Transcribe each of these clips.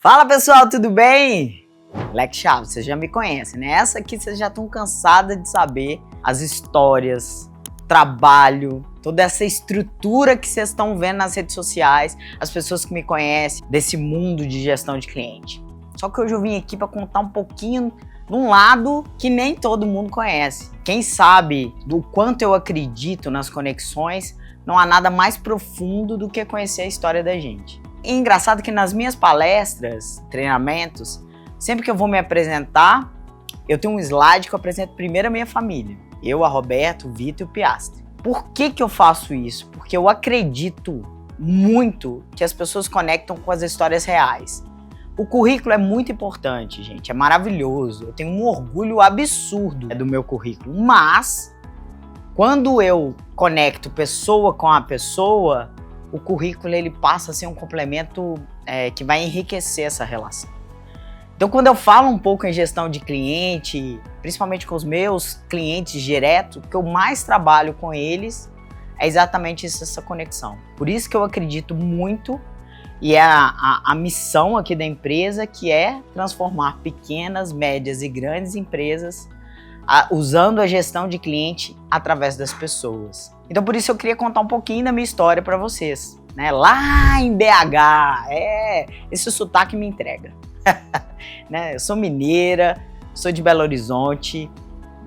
Fala pessoal, tudo bem? Leque Chaves, vocês já me conhecem, né? Essa aqui vocês já estão cansadas de saber as histórias, trabalho, toda essa estrutura que vocês estão vendo nas redes sociais, as pessoas que me conhecem, desse mundo de gestão de cliente. Só que hoje eu vim aqui para contar um pouquinho de um lado que nem todo mundo conhece. Quem sabe do quanto eu acredito nas conexões, não há nada mais profundo do que conhecer a história da gente. E engraçado que nas minhas palestras, treinamentos, sempre que eu vou me apresentar, eu tenho um slide que eu apresento primeiro a minha família. Eu, a Roberto, o Vitor e o Piastri. Por que eu faço isso? Porque eu acredito muito que as pessoas conectam com as histórias reais. O currículo é muito importante, gente, é maravilhoso. Eu tenho um orgulho absurdo do meu currículo, mas quando eu conecto pessoa com a pessoa, o currículo ele passa a ser um complemento que vai enriquecer essa relação. Então, quando eu falo um pouco em gestão de cliente, principalmente com os meus clientes direto, o que eu mais trabalho com eles é exatamente essa conexão. Por isso que eu acredito muito, e é a missão aqui da empresa, que é transformar pequenas, médias e grandes empresas usando a gestão de cliente através das pessoas. Então, por isso eu queria contar um pouquinho da minha história para vocês, né? Lá em BH, esse sotaque me entrega. Né? Eu sou mineira, sou de Belo Horizonte,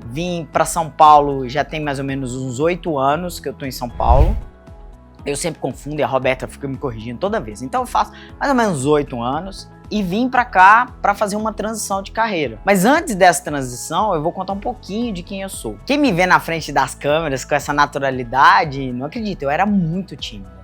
vim para São Paulo já tem mais ou menos uns 8 anos que eu tô em São Paulo. Eu sempre confundo e a Roberta fica me corrigindo toda vez. Então eu faço mais ou menos 8 anos e vim para cá para fazer uma transição de carreira. Mas antes dessa transição, eu vou contar um pouquinho de quem eu sou. Quem me vê na frente das câmeras com essa naturalidade, não acredita, eu era muito tímida.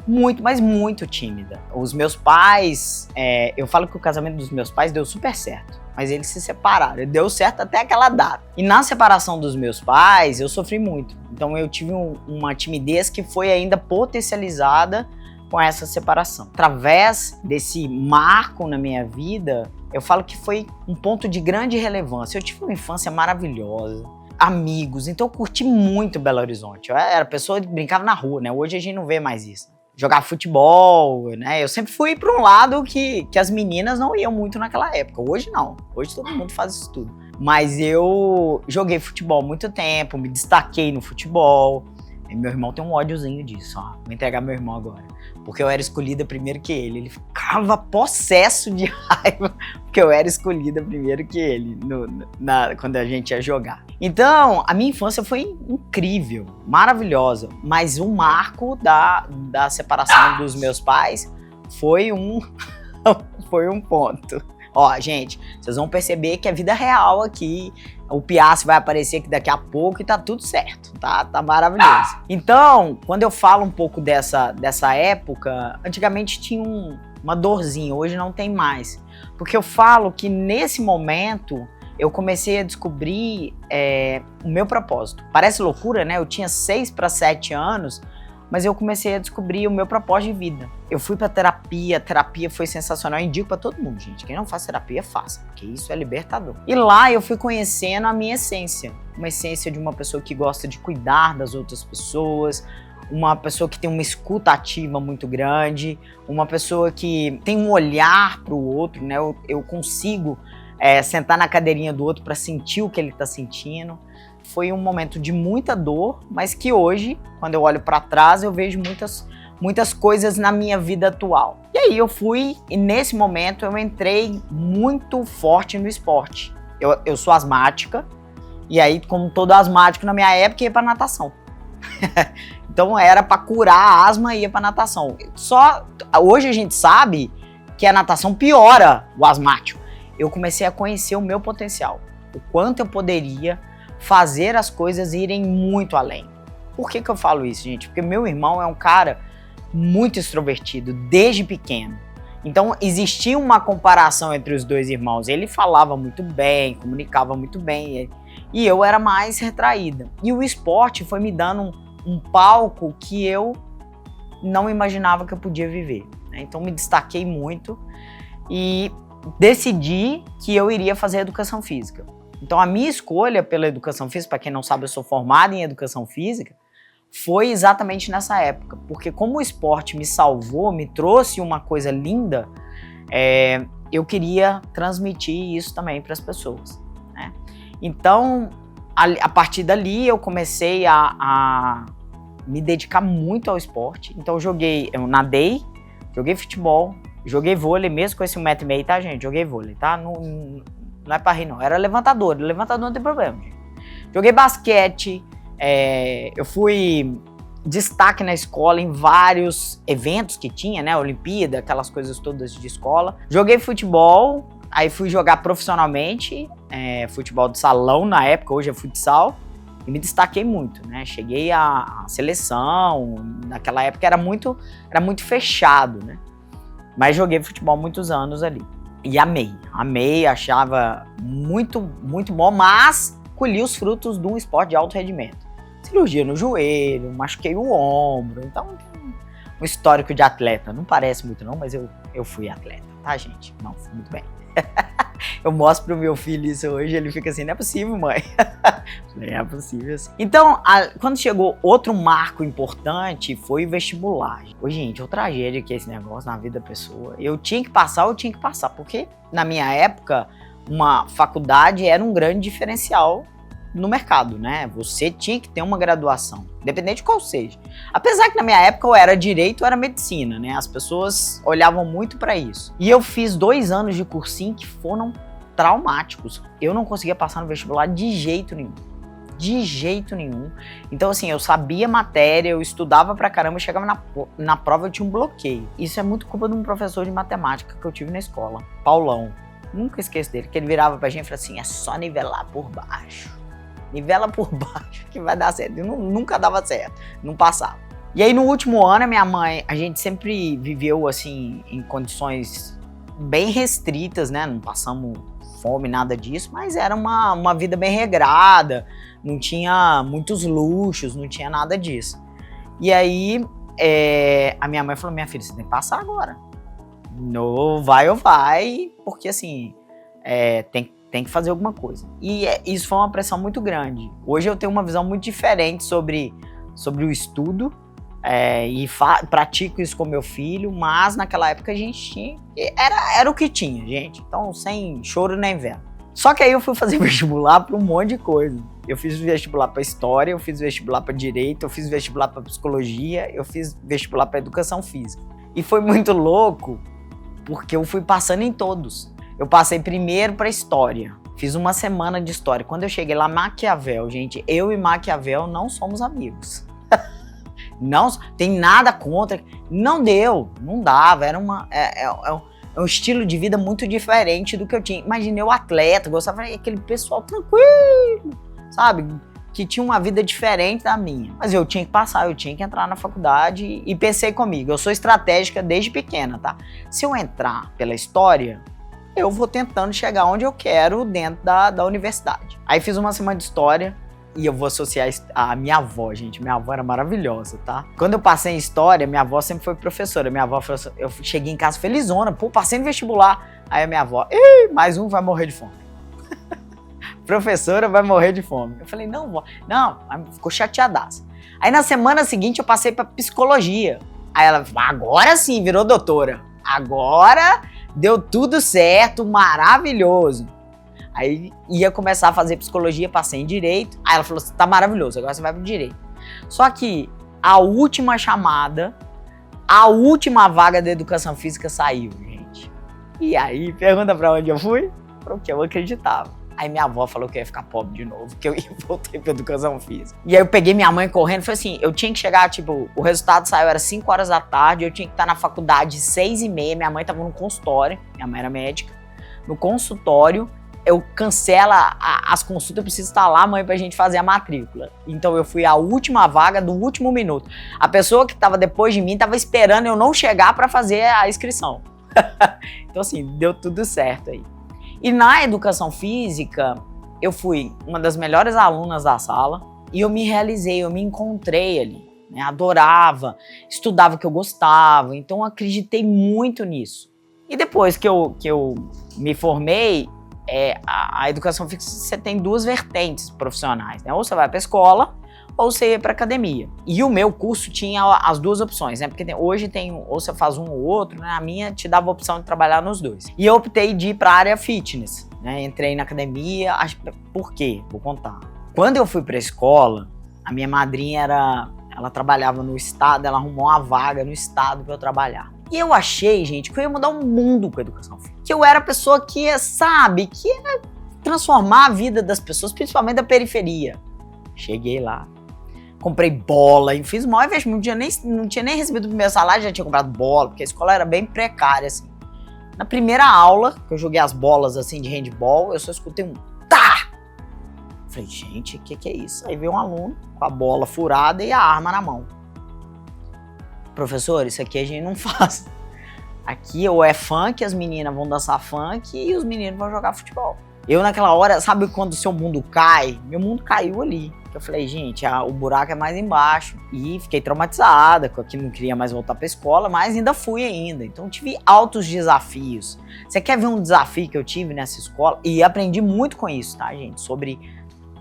Muito, mas muito tímida. Os meus pais, eu falo que o casamento dos meus pais deu super certo, mas eles se separaram, deu certo até aquela data. E na separação dos meus pais, eu sofri muito. Então eu tive uma timidez que foi ainda potencializada com essa separação. Através desse marco na minha vida, eu falo que foi um ponto de grande relevância. Eu tive uma infância maravilhosa, amigos, então eu curti muito Belo Horizonte. Eu era pessoa que brincava na rua, né? Hoje a gente não vê mais isso. Jogar futebol, né? Eu sempre fui para um lado que as meninas não iam muito naquela época. Hoje não. Hoje todo mundo faz isso tudo. Mas eu joguei futebol há muito tempo, me destaquei no futebol. E meu irmão tem um ódiozinho disso, ó. Vou entregar meu irmão agora. Porque eu era escolhida primeiro que ele. Ele ficava possesso de raiva porque eu era escolhida primeiro que ele quando a gente ia jogar. Então, a minha infância foi incrível, maravilhosa. Mas o marco da separação dos meus pais foi um ponto. Ó, gente, vocês vão perceber que é vida real aqui. O Piastri vai aparecer aqui daqui a pouco e tá tudo certo, tá maravilhoso. Então, quando eu falo um pouco dessa época, antigamente tinha uma dorzinha, hoje não tem mais. Porque eu falo que nesse momento eu comecei a descobrir o meu propósito. Parece loucura, né? Eu tinha 6 para 7 anos, mas eu comecei a descobrir o meu propósito de vida. Eu fui pra terapia, a terapia foi sensacional, eu indico pra todo mundo, gente. Quem não faz terapia, faça, porque isso é libertador. E lá eu fui conhecendo a minha essência. Uma essência de uma pessoa que gosta de cuidar das outras pessoas, uma pessoa que tem uma escuta ativa muito grande, uma pessoa que tem um olhar pro outro, né? Eu consigo sentar na cadeirinha do outro pra sentir o que ele tá sentindo. Foi um momento de muita dor, mas que hoje, quando eu olho para trás, eu vejo muitas coisas na minha vida atual. E aí eu fui, e nesse momento eu entrei muito forte no esporte. Eu sou asmática, e aí, como todo asmático na minha época, ia para natação. Então era para curar a asma e ia para natação. Hoje a gente sabe que a natação piora o asmático. Eu comecei a conhecer o meu potencial, o quanto eu poderia fazer as coisas irem muito além. Por que eu falo isso, gente? Porque meu irmão é um cara muito extrovertido, desde pequeno. Então, existia uma comparação entre os dois irmãos. Ele falava muito bem, comunicava muito bem, e eu era mais retraída. E o esporte foi me dando um palco que eu não imaginava que eu podia viver, né? Então, me destaquei muito e decidi que eu iria fazer educação física. Então, a minha escolha pela educação física, para quem não sabe, eu sou formada em educação física, foi exatamente nessa época. Porque como o esporte me salvou, me trouxe uma coisa linda, eu queria transmitir isso também para as pessoas, né? Então, a partir dali, eu comecei a me dedicar muito ao esporte. Então, eu nadei, joguei futebol, joguei vôlei, mesmo com esse 1,5 m, tá, gente? Joguei vôlei, tá? Não é pra rir, não. Era levantador não tem problema, gente. Joguei basquete, eu fui destaque na escola em vários eventos que tinha, né? Olimpíada, aquelas coisas todas de escola. Joguei futebol, aí fui jogar profissionalmente, futebol de salão na época, hoje é futsal, e me destaquei muito, né? Cheguei à seleção, naquela época era muito fechado, né? Mas joguei futebol muitos anos ali. E amei, achava muito, muito bom, mas colhi os frutos de um esporte de alto rendimento. Cirurgia no joelho, machuquei o ombro, então um histórico de atleta. Não parece muito não, mas eu fui atleta, tá, gente? Não, fui muito bem. Eu mostro pro meu filho isso hoje, ele fica assim, não é possível, mãe. Não é possível assim. Então, quando chegou outro marco importante, foi o vestibular. Ô, gente, uma tragédia que é esse negócio na vida da pessoa. Eu tinha que passar, porque na minha época, uma faculdade era um grande diferencial no mercado, né? Você tinha que ter uma graduação, independente de qual seja. Apesar que na minha época ou era direito ou era medicina, né? As pessoas olhavam muito para isso. E eu fiz 2 anos de cursinho que foram traumáticos. Eu não conseguia passar no vestibular de jeito nenhum. De jeito nenhum. Então, assim, eu sabia matéria, eu estudava pra caramba, chegava na prova, eu tinha um bloqueio. Isso é muito culpa de um professor de matemática que eu tive na escola, Paulão. Nunca esqueço dele, que ele virava pra gente e falava assim, é só nivelar por baixo. Nivela por baixo que vai dar certo. Nunca dava certo, não passava. E aí no último ano, a minha mãe, a gente sempre viveu assim em condições bem restritas, né? Não passamos fome, nada disso, mas era uma vida bem regrada, não tinha muitos luxos, não tinha nada disso. E aí a minha mãe falou, minha filha, você tem que passar agora. Não vai ou vai, porque assim, tem que fazer alguma coisa. E isso foi uma pressão muito grande. Hoje eu tenho uma visão muito diferente sobre o estudo e pratico isso com meu filho, mas naquela época a gente tinha... Era o que tinha, gente. Então, sem choro nem vela. Só que aí eu fui fazer vestibular para um monte de coisa. Eu fiz vestibular para história, eu fiz vestibular para direito, eu fiz vestibular para psicologia, eu fiz vestibular para educação física. E foi muito louco, porque eu fui passando em todos. Eu passei primeiro para história. Fiz uma semana de história. Quando eu cheguei lá, Maquiavel, gente, eu e Maquiavel não somos amigos. Não, tem nada contra. Não deu, não dava. Era um estilo de vida muito diferente do que eu tinha. Imaginei o atleta, gostava daquele pessoal tranquilo, sabe? Que tinha uma vida diferente da minha. Mas eu tinha que passar, eu tinha que entrar na faculdade e pensei comigo. Eu sou estratégica desde pequena, tá? Se eu entrar pela história, eu vou tentando chegar onde eu quero dentro da universidade. Aí fiz uma semana de história e eu vou associar a minha avó, gente. Minha avó era maravilhosa, tá? Quando eu passei em história, minha avó sempre foi professora. Minha avó falou assim, eu cheguei em casa felizona, pô, passei no vestibular. Aí a minha avó, mais um vai morrer de fome. Professora vai morrer de fome. Eu falei, não, vó, não, ficou chateadaça. Aí na semana seguinte eu passei pra psicologia. Aí ela falou, agora sim, virou doutora. Agora deu tudo certo, maravilhoso. Aí ia começar a fazer psicologia, passei em direito. Aí ela falou assim, tá maravilhoso, agora você vai pro direito. Só que a última chamada, a última vaga da educação física saiu, gente. E aí, pergunta pra onde eu fui? Pro que eu acreditava. Aí minha avó falou que eu ia ficar pobre de novo, que eu ia voltar pra educação física. E aí eu peguei minha mãe correndo e falei assim, eu tinha que chegar, tipo, o resultado saiu, era 5 horas da tarde, eu tinha que estar na faculdade 6h30, minha mãe tava no consultório, minha mãe era médica, no consultório, eu cancelo as consultas, eu preciso estar lá, mãe, pra gente fazer a matrícula. Então eu fui a última vaga do último minuto. A pessoa que tava depois de mim tava esperando eu não chegar pra fazer a inscrição. Então assim, deu tudo certo aí. E na educação física, eu fui uma das melhores alunas da sala e eu me realizei, eu me encontrei ali, né? Adorava, estudava o que eu gostava, então eu acreditei muito nisso. E depois que eu me formei, a educação física você tem 2 vertentes profissionais, né? Ou você vai para a escola, ou você ia para academia. E o meu curso tinha as duas opções, né? Porque hoje tem, ou você faz um ou outro, né? A minha te dava a opção de trabalhar nos dois. E eu optei de ir para a área fitness, né? Entrei na academia, por quê? Vou contar. Quando eu fui para a escola, a minha madrinha ela trabalhava no estado, ela arrumou uma vaga no estado para eu trabalhar. E eu achei, gente, que eu ia mudar o mundo com a educação física. Que eu era a pessoa que ia, sabe, que ia transformar a vida das pessoas, principalmente da periferia. Cheguei lá, comprei bola e fiz o maior investimento. Não tinha nem recebido o primeiro salário, já tinha comprado bola, porque a escola era bem precária, assim. Na primeira aula, que eu joguei as bolas, assim, de handball, eu só escutei um tá! Falei, gente, o que é isso? Aí veio um aluno com a bola furada e a arma na mão. Professor, isso aqui a gente não faz. Aqui ou é funk, as meninas vão dançar funk e os meninos vão jogar futebol. Eu naquela hora, sabe quando o seu mundo cai? Meu mundo caiu ali. Eu falei, gente, o buraco é mais embaixo. E fiquei traumatizada, com aquilo, não queria mais voltar pra escola, mas ainda fui ainda. Então tive altos desafios. Você quer ver um desafio que eu tive nessa escola? E aprendi muito com isso, tá, gente? Sobre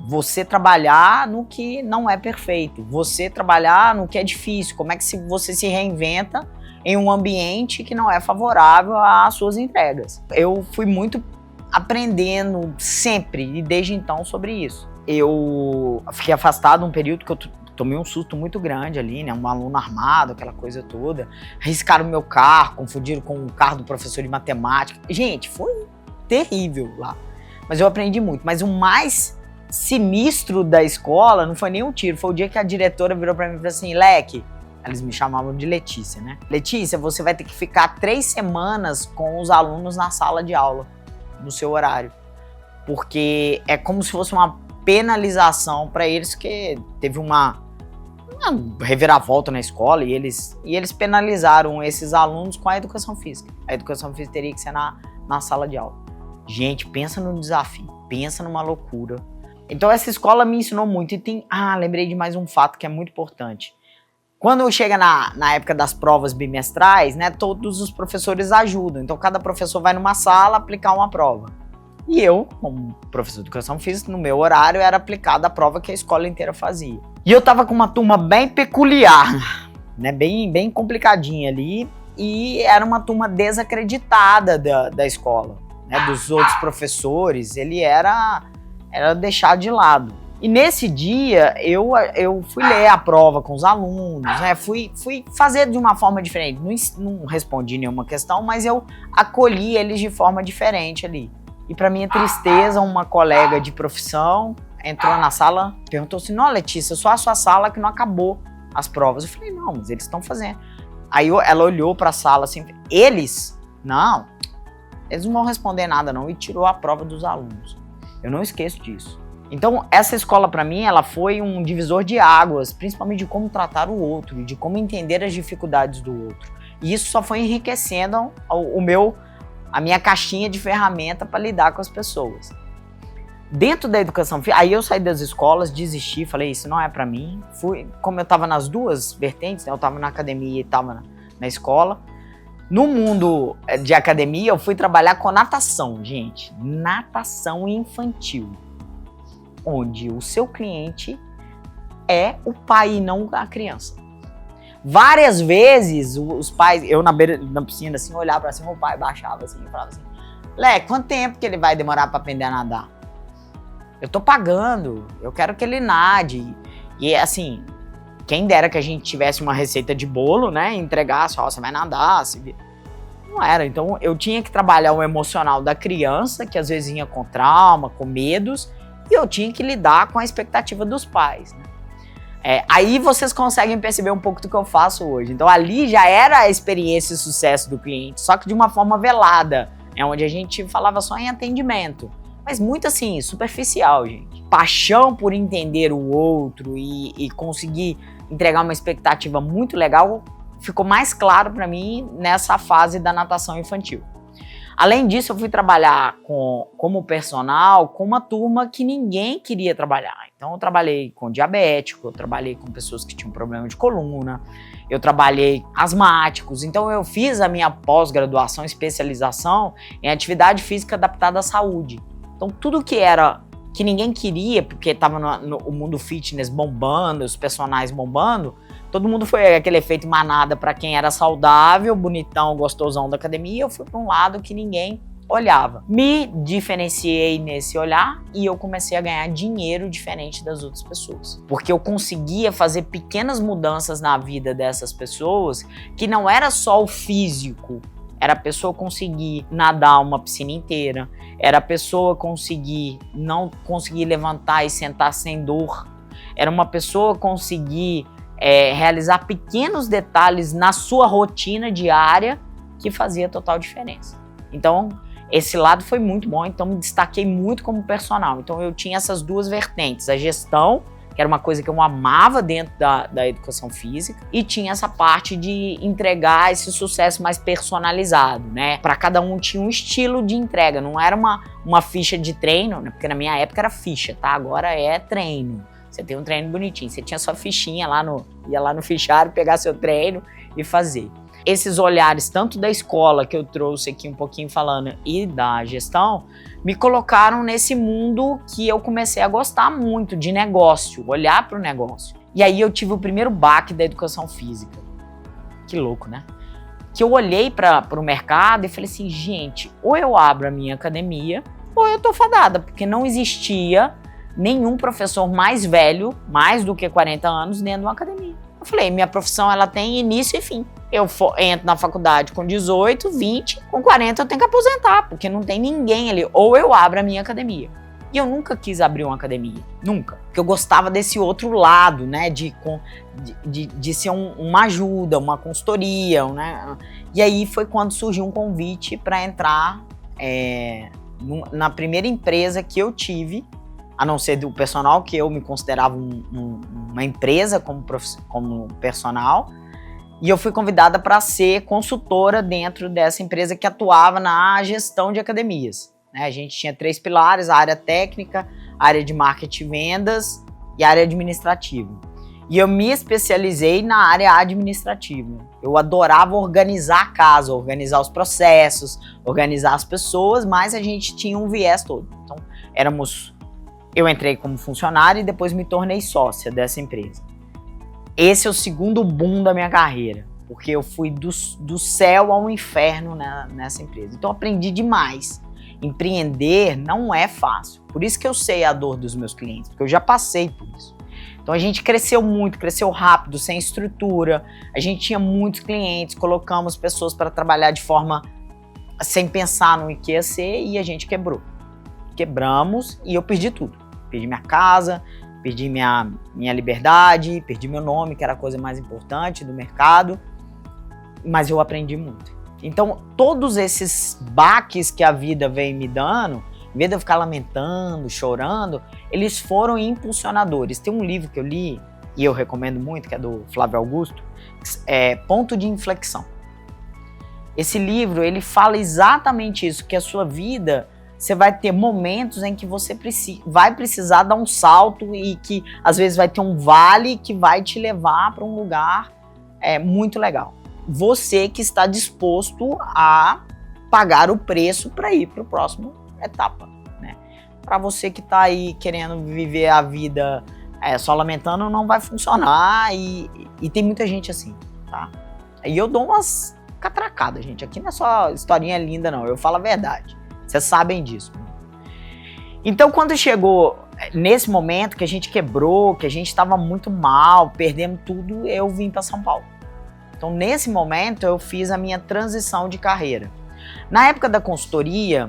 você trabalhar no que não é perfeito. Você trabalhar no que é difícil. Como é que você se reinventa em um ambiente que não é favorável às suas entregas. Eu fui muito aprendendo sempre e desde então sobre isso. Eu fiquei afastado um período que eu tomei um susto muito grande ali, né? Um aluno armado, aquela coisa toda. Riscaram meu carro, confundiram com o carro do professor de matemática. Gente, foi terrível lá. Mas eu aprendi muito. Mas o mais sinistro da escola não foi nem um tiro. Foi o dia que a diretora virou pra mim e falou assim, Leque, eles me chamavam de Letícia, né? Letícia, você vai ter que ficar 3 semanas com os alunos na sala de aula, no seu horário. Porque é como se fosse uma penalização para eles, que teve uma reviravolta na escola e eles penalizaram esses alunos com a educação física. A educação física teria que ser na sala de aula. Gente, pensa num desafio, pensa numa loucura. Então essa escola me ensinou muito. E lembrei de mais um fato que é muito importante. Quando chega na época das provas bimestrais, né, todos os professores ajudam. Então cada professor vai numa sala aplicar uma prova. E eu, como professor de educação física, no meu horário era aplicada a prova que a escola inteira fazia. E eu tava com uma turma bem peculiar, né, bem complicadinha ali, e era uma turma desacreditada da escola, né, dos outros professores. Ele era deixado de lado. E nesse dia eu fui ler a prova com os alunos, né, fui fazer de uma forma diferente. Não respondi nenhuma questão, mas eu acolhi eles de forma diferente ali. E para minha tristeza, uma colega de profissão entrou na sala, perguntou assim, não, Letícia, só a sua sala que não acabou as provas. Eu falei, não, mas eles estão fazendo. Aí ela olhou para a sala assim, eles? Não, eles não vão responder nada não, e tirou a prova dos alunos. Eu não esqueço disso. Então essa escola para mim, ela foi um divisor de águas, principalmente de como tratar o outro, de como entender as dificuldades do outro. E isso só foi enriquecendo a minha caixinha de ferramenta para lidar com as pessoas. Dentro da educação física, aí eu saí das escolas, desisti, falei, isso não é para mim. Como eu estava nas duas vertentes, né, eu estava na academia e estava na escola. No mundo de academia, eu fui trabalhar com natação, gente. Natação infantil. Onde o seu cliente é o pai e não a criança. Várias vezes os pais, eu na piscina assim, olhava pra cima, o pai baixava assim e falava assim, Leque, quanto tempo que ele vai demorar pra aprender a nadar? Eu tô pagando, eu quero que ele nade. E assim, quem dera que a gente tivesse uma receita de bolo, né, e entregasse, ó, você vai nadar, não era. Então eu tinha que trabalhar o emocional da criança, que às vezes vinha com trauma, com medos, e eu tinha que lidar com a expectativa dos pais, né? Aí vocês conseguem perceber um pouco do que eu faço hoje. Então ali já era a experiência e sucesso do cliente, só que de uma forma velada, onde a gente falava só em atendimento. Mas muito assim, superficial, gente. Paixão por entender o outro e conseguir entregar uma expectativa muito legal ficou mais claro para mim nessa fase da natação infantil. Além disso, eu fui trabalhar como personal com uma turma que ninguém queria trabalhar. Então eu trabalhei com diabético, eu trabalhei com pessoas que tinham problema de coluna, eu trabalhei asmáticos. Então eu fiz a minha pós-graduação, especialização em atividade física adaptada à saúde. Então tudo que que ninguém queria, porque tava o mundo fitness bombando, os personagens bombando, todo mundo foi aquele efeito manada para quem era saudável, bonitão, gostosão da academia, eu fui para um lado que ninguém olhava. Me diferenciei nesse olhar e eu comecei a ganhar dinheiro diferente das outras pessoas. Porque eu conseguia fazer pequenas mudanças na vida dessas pessoas, que não era só o físico, era a pessoa conseguir nadar uma piscina inteira, era a pessoa não conseguir levantar e sentar sem dor, era uma pessoa conseguir realizar pequenos detalhes na sua rotina diária que fazia total diferença. Então, esse lado foi muito bom, então me destaquei muito como personal. Então eu tinha essas duas vertentes, a gestão, que era uma coisa que eu amava dentro da educação física, e tinha essa parte de entregar esse sucesso mais personalizado, né? Para cada um tinha um estilo de entrega, não era uma ficha de treino, né? Porque na minha época era ficha, tá? Agora é treino. Você tem um treino bonitinho, você tinha sua fichinha ia lá no fichário, pegar seu treino e fazer. Esses olhares, tanto da escola, que eu trouxe aqui um pouquinho falando, e da gestão, me colocaram nesse mundo que eu comecei a gostar muito de negócio, olhar para o negócio. E aí eu tive o primeiro baque da educação física. Que louco, né? Que eu olhei para o mercado e falei assim, gente, ou eu abro a minha academia, ou eu tô fadada, porque não existia nenhum professor mais velho, mais do que 40 anos, dentro de uma academia. Eu falei, minha profissão ela tem início e fim. Eu entro na faculdade com 18, 20, com 40 eu tenho que aposentar, porque não tem ninguém ali. Ou eu abro a minha academia. E eu nunca quis abrir uma academia, nunca. Porque eu gostava desse outro lado, né, de ser uma ajuda, uma consultoria, né. E aí foi quando surgiu um convite para entrar na primeira empresa que eu tive, a não ser do personal, que eu me considerava uma empresa como personal, e eu fui convidada para ser consultora dentro dessa empresa que atuava na gestão de academias. A gente tinha 3 pilares, a área técnica, a área de marketing e vendas e a área administrativa. E eu me especializei na área administrativa. Eu adorava organizar a casa, organizar os processos, organizar as pessoas, mas a gente tinha um viés todo. Então, eu entrei como funcionário e depois me tornei sócia dessa empresa. Esse é o segundo boom da minha carreira, porque eu fui do céu ao inferno nessa empresa. Então eu aprendi demais. Empreender não é fácil. Por isso que eu sei a dor dos meus clientes, porque eu já passei por isso. Então a gente cresceu muito, cresceu rápido, sem estrutura. A gente tinha muitos clientes, colocamos pessoas para trabalhar de forma sem pensar no que ia ser e a gente quebrou. Quebramos e eu perdi tudo. Perdi minha casa, perdi minha liberdade, perdi meu nome, que era a coisa mais importante do mercado, mas eu aprendi muito. Então, todos esses baques que a vida veio me dando, em vez de eu ficar lamentando, chorando, eles foram impulsionadores. Tem um livro que eu li, e eu recomendo muito, que é do Flávio Augusto, Ponto de Inflexão. Esse livro, ele fala exatamente isso, que a sua vida, você vai ter momentos em que você vai precisar dar um salto e que às vezes vai ter um vale que vai te levar para um lugar muito legal. Você que está disposto a pagar o preço para ir para a próxima etapa, né? Para você que está aí querendo viver a vida só lamentando, não vai funcionar e tem muita gente assim, tá? E eu dou umas catracadas, gente. Aqui não é só historinha linda, não. Eu falo a verdade. Vocês sabem disso. Então, quando chegou nesse momento que a gente quebrou, que a gente estava muito mal, perdemos tudo, eu vim para São Paulo. Então, nesse momento, eu fiz a minha transição de carreira. Na época da consultoria,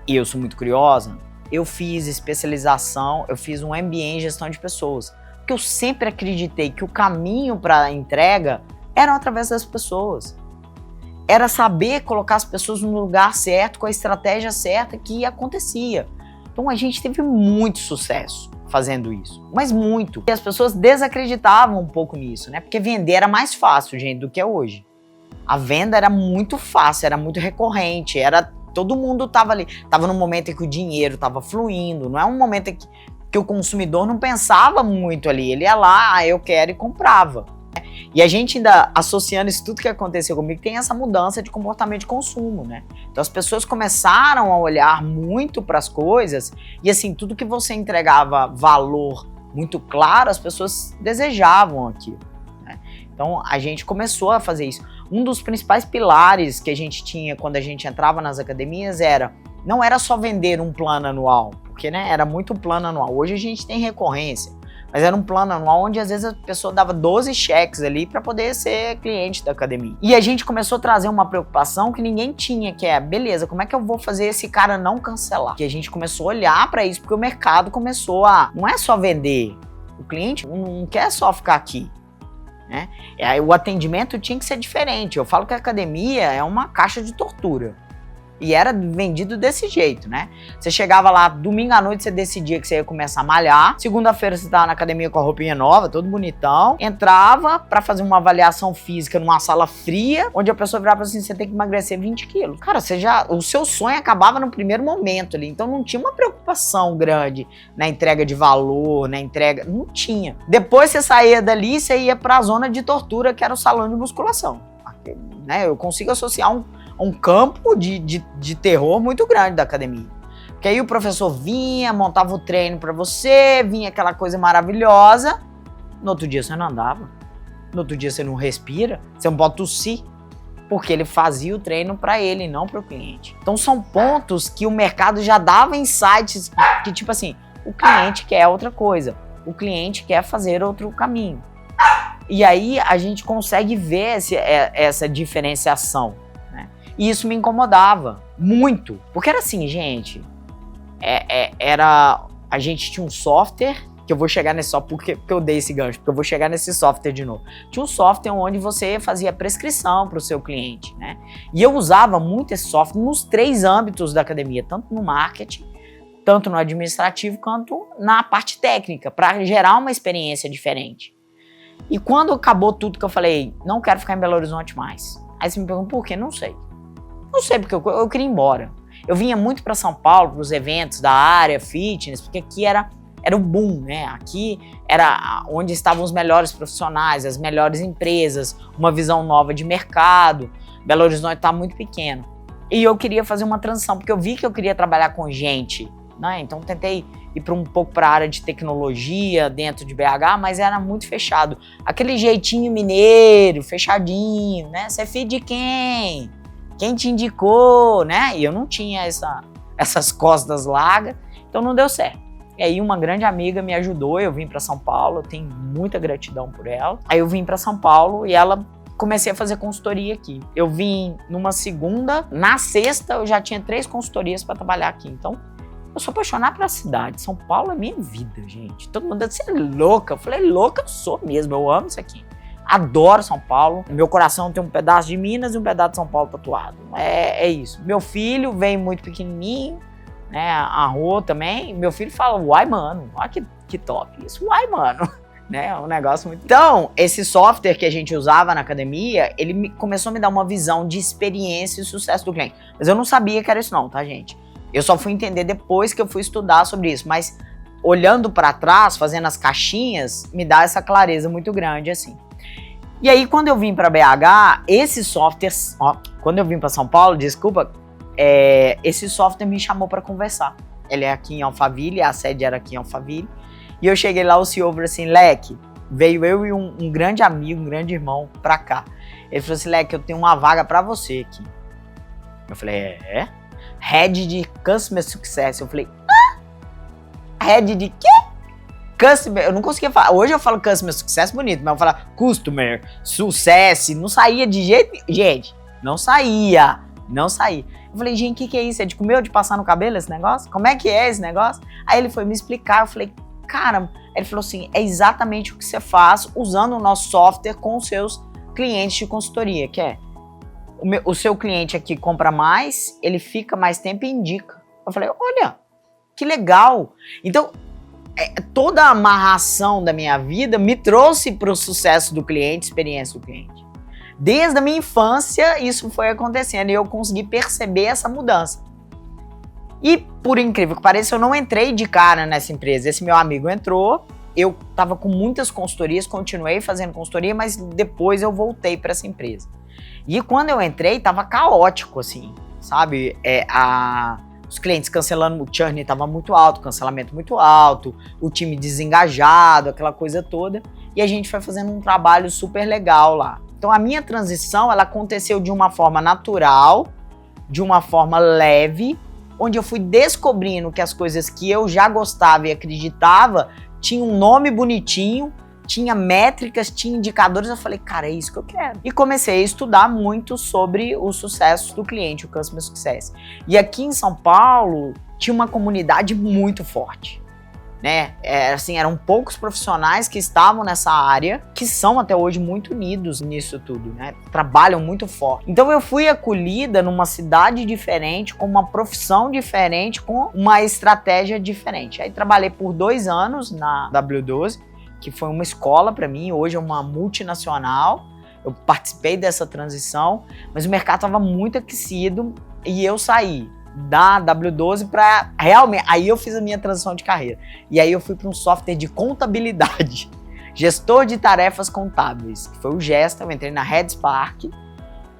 e eu sou muito curiosa, eu fiz especialização, eu fiz um MBA em gestão de pessoas. Porque eu sempre acreditei que o caminho para a entrega era através das pessoas. Era saber colocar as pessoas no lugar certo, com a estratégia certa que acontecia. Então a gente teve muito sucesso fazendo isso, mas muito. E as pessoas desacreditavam um pouco nisso, né? Porque vender era mais fácil, gente, do que é hoje. A venda era muito fácil, era muito recorrente, todo mundo estava ali. Estava num momento em que o dinheiro estava fluindo, não é um momento em que o consumidor não pensava muito ali. Ele ia lá, eu quero, e comprava. E a gente ainda, associando isso tudo que aconteceu comigo, tem essa mudança de comportamento de consumo, né? Então as pessoas começaram a olhar muito para as coisas e assim, tudo que você entregava valor muito claro, as pessoas desejavam aquilo, né? Então a gente começou a fazer isso. Um dos principais pilares que a gente tinha quando a gente entrava nas academias não era só vender um plano anual, porque né, era muito plano anual. Hoje a gente tem recorrência, mas era um plano anual onde às vezes a pessoa dava 12 cheques ali para poder ser cliente da academia. E a gente começou a trazer uma preocupação que ninguém tinha, que é, beleza, como é que eu vou fazer esse cara não cancelar? Que a gente começou a olhar para isso, porque o mercado começou não é só vender, o cliente não quer só ficar aqui, né? O atendimento tinha que ser diferente. Eu falo que a academia é uma caixa de tortura. E era vendido desse jeito, né? Você chegava lá, domingo à noite você decidia que você ia começar a malhar. Segunda-feira você tava na academia com a roupinha nova, todo bonitão. Entrava pra fazer uma avaliação física numa sala fria, onde a pessoa virava assim, você tem que emagrecer 20 quilos. Cara, o seu sonho acabava no primeiro momento ali. Então não tinha uma preocupação grande na entrega de valor, na entrega... Não tinha. Depois você saía dali, você ia pra zona de tortura, que era o salão de musculação. Né? Eu consigo associar um campo de terror muito grande da academia. Porque aí o professor vinha, montava o treino pra você, vinha aquela coisa maravilhosa. No outro dia você não andava. No outro dia você não respira. Você não pode tossir. Porque ele fazia o treino pra ele, não pro cliente. Então são pontos que o mercado já dava insights que tipo assim, o cliente quer outra coisa. O cliente quer fazer outro caminho. E aí a gente consegue ver essa diferenciação. E isso me incomodava muito. Porque era assim, gente, a gente tinha um software, que eu vou chegar nesse software, porque eu dei esse gancho, porque eu vou chegar nesse software de novo. Tinha um software onde você fazia prescrição para o seu cliente, né? E eu usava muito esse software nos 3 âmbitos da academia, tanto no marketing, tanto no administrativo, quanto na parte técnica, para gerar uma experiência diferente. E quando acabou tudo que eu falei, não quero ficar em Belo Horizonte mais. Aí você me pergunta, por quê? Não sei. Não sei, porque eu queria ir embora. Eu vinha muito para São Paulo, para os eventos da área fitness, porque aqui era o boom, né? Aqui era onde estavam os melhores profissionais, as melhores empresas, uma visão nova de mercado. Belo Horizonte está muito pequeno. E eu queria fazer uma transição, porque eu vi que eu queria trabalhar com gente, né? Então tentei ir um pouco para a área de tecnologia dentro de BH, mas era muito fechado. Aquele jeitinho mineiro, fechadinho, né? Você é filho de quem? Quem te indicou, né? E eu não tinha essas costas largas, então não deu certo. E aí uma grande amiga me ajudou, eu vim para São Paulo, eu tenho muita gratidão por ela. Aí eu vim para São Paulo e comecei a fazer consultoria aqui. Eu vim numa segunda, na sexta eu já tinha 3 consultorias para trabalhar aqui. Então eu sou apaixonado pela cidade. São Paulo é minha vida, gente. Todo mundo disse, você é louca. Eu falei, louca eu sou mesmo, eu amo isso aqui. Adoro São Paulo. Meu coração tem um pedaço de Minas e um pedaço de São Paulo tatuado. É isso. Meu filho veio muito pequenininho, né? A Rô também. Meu filho fala, uai, mano. Olha que top isso. Uai, mano. Né? É um negócio muito... Então, esse software que a gente usava na academia, ele começou a me dar uma visão de experiência e sucesso do cliente. Mas eu não sabia que era isso não, tá, gente? Eu só fui entender depois que eu fui estudar sobre isso. Mas olhando para trás, fazendo as caixinhas, me dá essa clareza muito grande, assim. E aí, quando eu vim para BH, esse software... quando eu vim para São Paulo, desculpa, esse software me chamou para conversar. Ele é aqui em Alphaville, a sede era aqui em Alphaville. E eu cheguei lá, o CEO falou assim, Leque, veio eu e um grande amigo, um grande irmão pra cá. Ele falou assim, Leque, eu tenho uma vaga pra você aqui. Eu falei, Head de Customer Success. Eu falei, Head de quê? Customer, eu não conseguia falar. Hoje eu falo Customer Success bonito, mas eu falo Customer, Success, não saía de jeito... Gente, não saía. Eu falei, gente, o que é isso? É de comer ou de passar no cabelo esse negócio? Como é que é esse negócio? Aí ele foi me explicar, eu falei, cara, ele falou assim, é exatamente o que você faz usando o nosso software com os seus clientes de consultoria, que é o seu cliente aqui compra mais, ele fica mais tempo e indica. Eu falei, olha, que legal. Então, toda a amarração da minha vida me trouxe para o sucesso do cliente, experiência do cliente. Desde a minha infância, isso foi acontecendo e eu consegui perceber essa mudança. E, por incrível que pareça, eu não entrei de cara nessa empresa. Esse meu amigo entrou eu estava com muitas consultorias, continuei fazendo consultoria, mas depois eu voltei para essa empresa. E quando eu entrei, estava caótico, assim, sabe? Os clientes cancelando, o churn estava muito alto, cancelamento muito alto, o time desengajado, aquela coisa toda. E a gente foi fazendo um trabalho super legal lá. Então a minha transição, ela aconteceu de uma forma natural, de uma forma leve, onde eu fui descobrindo que as coisas que eu já gostava e acreditava tinham um nome bonitinho, tinha métricas, tinha indicadores. Eu falei, cara, é isso que eu quero. E comecei a estudar muito sobre o sucesso do cliente, o Customer Success. E aqui em São Paulo tinha uma comunidade muito forte, né? Eram poucos profissionais que estavam nessa área, que são até hoje muito unidos nisso tudo, né? Trabalham muito forte. Então eu fui acolhida numa cidade diferente, com uma profissão diferente, com uma estratégia diferente. Aí trabalhei por 2 anos na W12, que foi uma escola para mim, hoje é uma multinacional. Eu participei dessa transição, mas o mercado estava muito aquecido e eu saí da W12 para realmente, aí eu fiz a minha transição de carreira. E aí eu fui para um software de contabilidade, gestor de tarefas contábeis, que foi o Gesta. Eu entrei na RedSpark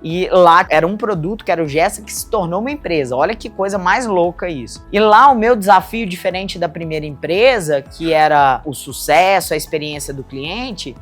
e lá era um produto que era o Gesta, que se tornou uma empresa. Olha que coisa mais louca isso. E lá o meu desafio, diferente da primeira empresa, que era o sucesso, a experiência do cliente,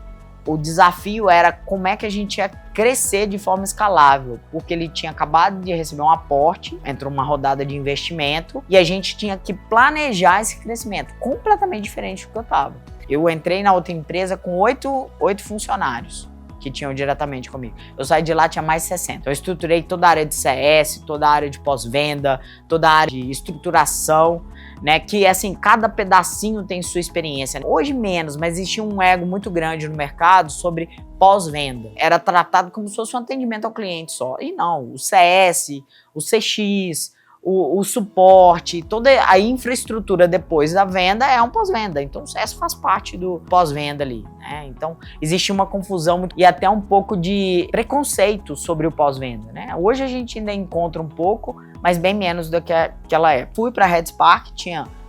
o desafio era como é que a gente ia crescer de forma escalável, porque ele tinha acabado de receber um aporte, entrou uma rodada de investimento e a gente tinha que planejar esse crescimento, completamente diferente do que eu estava. Eu entrei na outra empresa com 8 funcionários que tinham diretamente comigo. Eu saí de lá, tinha mais de 60. Eu estruturei toda a área de CS, toda a área de pós-venda, toda a área de estruturação, né, que assim, cada pedacinho tem sua experiência. Hoje menos, mas existia um ego muito grande no mercado sobre pós-venda. Era tratado como se fosse um atendimento ao cliente só. E não, o CS, o CX, o suporte, toda a infraestrutura depois da venda é um pós-venda. Então o CS faz parte do pós-venda ali, né? Então existe uma confusão e até um pouco de preconceito sobre o pós-venda, né? Hoje a gente ainda encontra um pouco, mas bem menos do que aquela época. Fui para a RedSpark,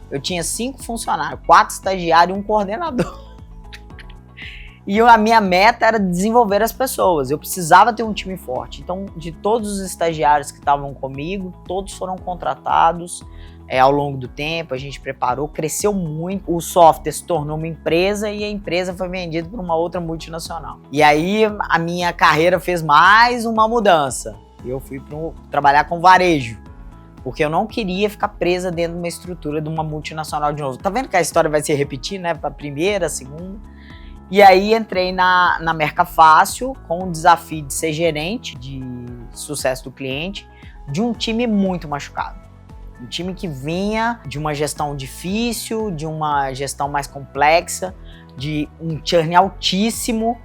eu tinha 5 funcionários, 4 estagiários e um coordenador. E a minha meta era desenvolver as pessoas. Eu precisava ter um time forte. Então, de todos os estagiários que estavam comigo, todos foram contratados ao longo do tempo. A gente preparou, cresceu muito. O software se tornou uma empresa e a empresa foi vendida para uma outra multinacional. E aí, a minha carreira fez mais uma mudança. Eu fui trabalhar com varejo, porque eu não queria ficar presa dentro de uma estrutura de uma multinacional de novo. Tá vendo que a história vai se repetir, né? Para a primeira, a segunda. E aí entrei na Mercafácil com o desafio de ser gerente de sucesso do cliente de um time muito machucado. Um time que vinha de uma gestão difícil, de uma gestão mais complexa, de um churn altíssimo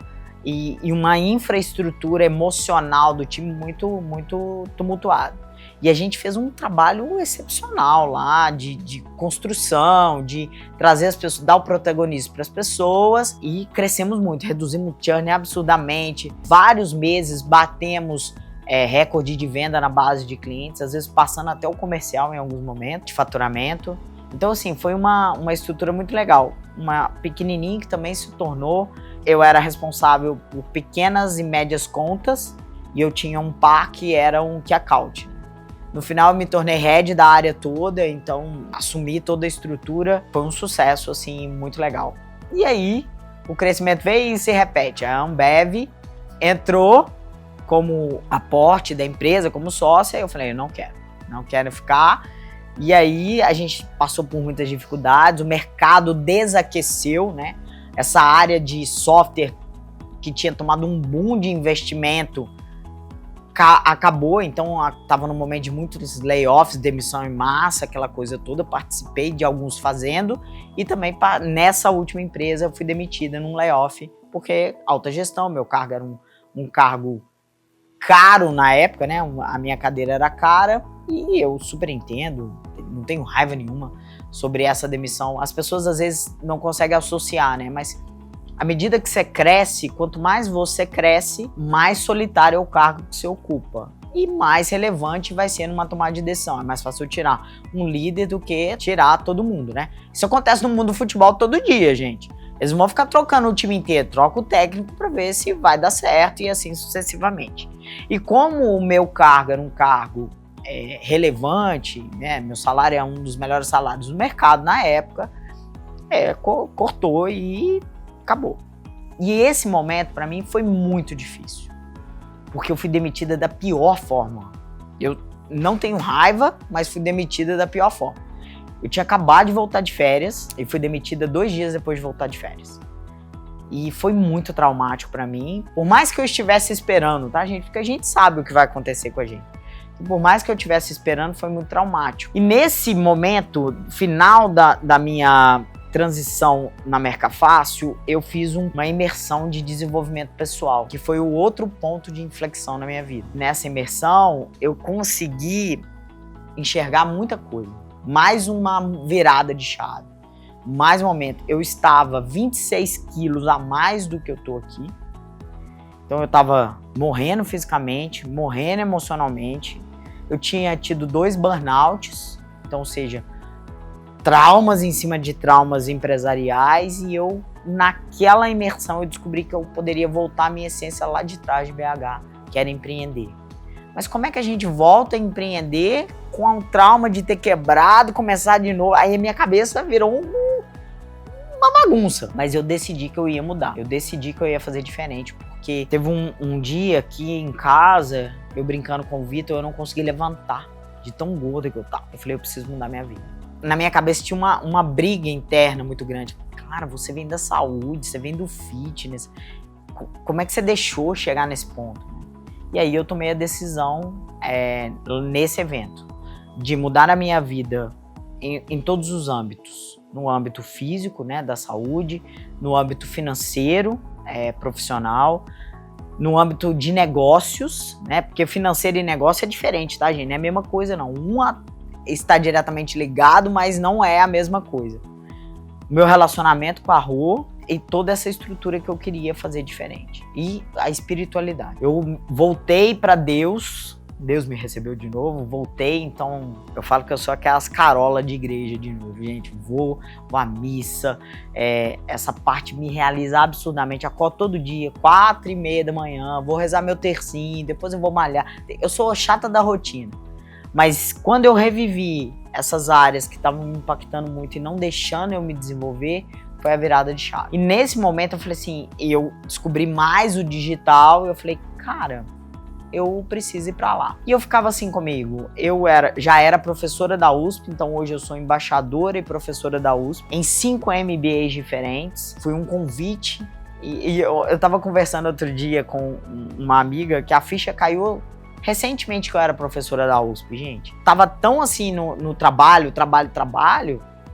e uma infraestrutura emocional do time muito tumultuada. E a gente fez um trabalho excepcional lá, de construção, de trazer as pessoas, dar o protagonismo para as pessoas, e crescemos muito, reduzimos o churn absurdamente. Vários meses batemos recorde de venda na base de clientes, às vezes passando até o comercial em alguns momentos de faturamento. Então assim, foi uma estrutura muito legal. Uma pequenininha que também se tornou, eu era responsável por pequenas e médias contas e eu tinha um par que era um key account. No final eu me tornei head da área toda, então assumi toda a estrutura, foi um sucesso assim muito legal. E aí o crescimento veio e se repete. A Ambev entrou como aporte da empresa, como sócia, e eu falei, não quero ficar. E aí a gente passou por muitas dificuldades, o mercado desaqueceu, né? Essa área de software que tinha tomado um boom de investimento acabou, então estava num momento de muitos layoffs, demissão em massa, aquela coisa toda. Participei de alguns fazendo e também nessa última empresa eu fui demitida num layoff, porque alta gestão, meu cargo era um cargo caro na época, né? A minha cadeira era cara e eu super entendo, não tenho raiva nenhuma sobre essa demissão. As pessoas às vezes não conseguem associar, né? Mas à medida que você cresce, quanto mais você cresce, mais solitário é o cargo que você ocupa. E mais relevante vai ser numa tomada de decisão. É mais fácil tirar um líder do que tirar todo mundo, né? Isso acontece no mundo do futebol todo dia, gente. Eles vão ficar trocando o time inteiro, troca o técnico para ver se vai dar certo e assim sucessivamente. E como o meu cargo era um cargo relevante, né, meu salário é um dos melhores salários do mercado na época, cortou e acabou. E esse momento para mim foi muito difícil, porque eu fui demitida da pior forma. Eu não tenho raiva, mas fui demitida da pior forma. Eu tinha acabado de voltar de férias e fui demitida 2 dias depois de voltar de férias. E foi muito traumático pra mim, por mais que eu estivesse esperando, tá, gente? Porque a gente sabe o que vai acontecer com a gente. E por mais que eu estivesse esperando, foi muito traumático. E nesse momento final da minha transição na Mercafácil, eu fiz uma imersão de desenvolvimento pessoal, que foi o outro ponto de inflexão na minha vida. Nessa imersão, eu consegui enxergar muita coisa. Mais uma virada de chave, mais um momento. Eu estava 26 quilos a mais do que eu tô aqui. Então eu estava morrendo fisicamente, morrendo emocionalmente. Eu tinha tido 2 burnouts, então, ou seja, traumas em cima de traumas empresariais, e eu, naquela imersão, eu descobri que eu poderia voltar à minha essência lá de trás de BH, que era empreender. Mas como é que a gente volta a empreender com um trauma de ter quebrado, começar de novo? Aí a minha cabeça virou uma bagunça. Mas eu decidi que eu ia mudar. Eu decidi que eu ia fazer diferente. Porque teve um dia aqui em casa, eu brincando com o Vitor, eu não consegui levantar de tão gorda que eu tava. Eu falei, eu preciso mudar minha vida. Na minha cabeça tinha uma briga interna muito grande. Cara, você vem da saúde, você vem do fitness. Como é que você deixou chegar nesse ponto? E aí eu tomei a decisão nesse evento de mudar a minha vida em todos os âmbitos. No âmbito físico, né, da saúde, no âmbito financeiro, profissional, no âmbito de negócios, né, porque financeiro e negócio é diferente, tá, gente? Não é a mesma coisa, não. Uma está diretamente ligado, mas não é a mesma coisa. Meu relacionamento com a Rô e toda essa estrutura que eu queria fazer diferente. E a espiritualidade. Eu voltei para Deus, Deus me recebeu de novo, voltei, então eu falo que eu sou aquelas carolas de igreja de novo, gente. Vou à missa, essa parte me realiza absurdamente. Acordo todo dia, 4h30 da manhã, vou rezar meu tercinho, depois eu vou malhar. Eu sou chata da rotina. Mas quando eu revivi essas áreas que estavam me impactando muito e não deixando eu me desenvolver, foi a virada de chave. E nesse momento eu falei assim, eu descobri mais o digital e eu falei, cara, eu preciso ir pra lá. E eu ficava assim comigo, já era professora da USP, então hoje eu sou embaixadora e professora da USP, em 5 MBAs diferentes. Foi um convite e eu tava conversando outro dia com uma amiga que a ficha caiu recentemente que eu era professora da USP, gente. Tava tão assim no trabalho.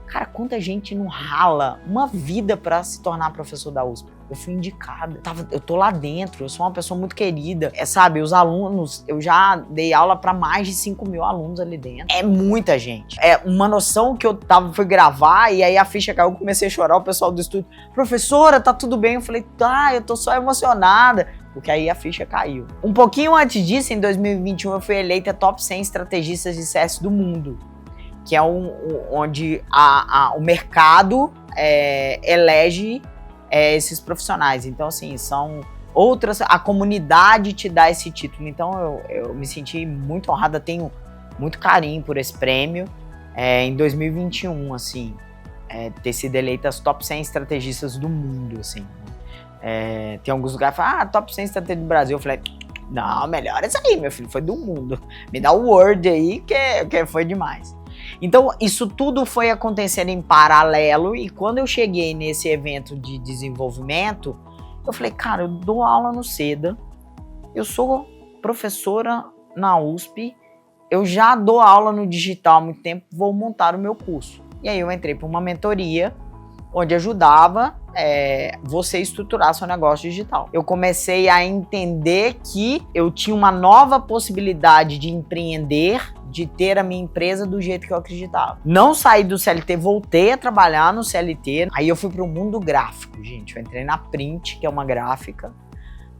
Cara, quanta gente não rala uma vida pra se tornar professor da USP. Eu fui indicada. Eu tô lá dentro, eu sou uma pessoa muito querida. Sabe, os alunos, eu já dei aula pra mais de 5.000 alunos ali dentro. É muita gente. Uma noção que eu fui gravar e aí a ficha caiu, eu comecei a chorar, o pessoal do estúdio, professora, tá tudo bem? Eu falei, tá, eu tô só emocionada. Porque aí a ficha caiu. Um pouquinho antes disso, em 2021, eu fui eleita top 100 estrategistas de CS do mundo. Que é onde o mercado elege esses profissionais. Então, assim, são outras... A comunidade te dá esse título. Então, eu me senti muito honrada, tenho muito carinho por esse prêmio. Em 2021, assim, ter sido eleita as top 100 estrategistas do mundo, assim. Tem alguns lugares que falam, top 100 estrategistas do Brasil. Eu falei, não, melhor isso aí, meu filho, foi do mundo. Me dá o Word aí, que foi demais. Então, isso tudo foi acontecendo em paralelo, e quando eu cheguei nesse evento de desenvolvimento, eu falei, cara, eu dou aula no SEDA, eu sou professora na USP, eu já dou aula no digital há muito tempo, vou montar o meu curso. E aí eu entrei para uma mentoria, onde ajudava você estruturar seu negócio digital. Eu comecei a entender que eu tinha uma nova possibilidade de empreender, de ter a minha empresa do jeito que eu acreditava. Não saí do CLT, voltei a trabalhar no CLT. Aí eu fui para o mundo gráfico, gente. Eu entrei na Print, que é uma gráfica.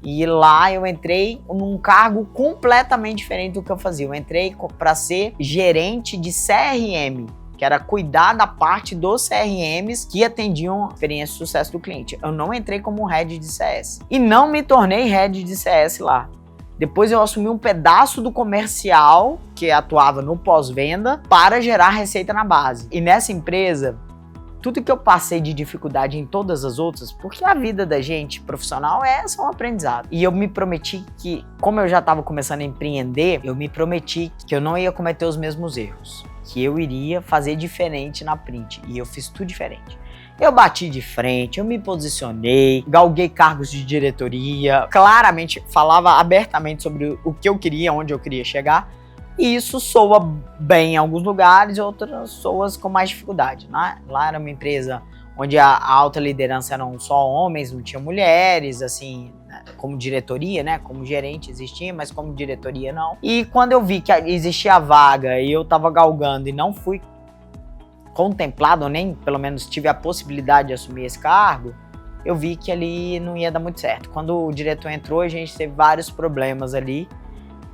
E lá eu entrei num cargo completamente diferente do que eu fazia. Eu entrei para ser gerente de CRM. que era cuidar da parte dos CRMs que atendiam a experiência de sucesso do cliente. Eu não entrei como head de CS e não me tornei head de CS lá. Depois eu assumi um pedaço do comercial, que atuava no pós-venda, para gerar receita na base. E nessa empresa, tudo que eu passei de dificuldade em todas as outras, porque a vida da gente profissional é só um aprendizado. E eu me prometi que, como eu já estava começando a empreender, eu me prometi que eu não ia cometer os mesmos erros, que eu iria fazer diferente na Print. E eu fiz tudo diferente. Eu bati de frente, eu me posicionei, galguei cargos de diretoria, claramente falava abertamente sobre o que eu queria, onde eu queria chegar. E isso soa bem em alguns lugares, outras soa com mais dificuldade, né? Lá era uma empresa onde a alta liderança eram só homens, não tinha mulheres, assim, como diretoria, né? Como gerente existia, mas como diretoria não. E quando eu vi que existia a vaga e eu tava galgando e não fui contemplado, ou nem pelo menos tive a possibilidade de assumir esse cargo, eu vi que ali não ia dar muito certo. Quando o diretor entrou, a gente teve vários problemas ali,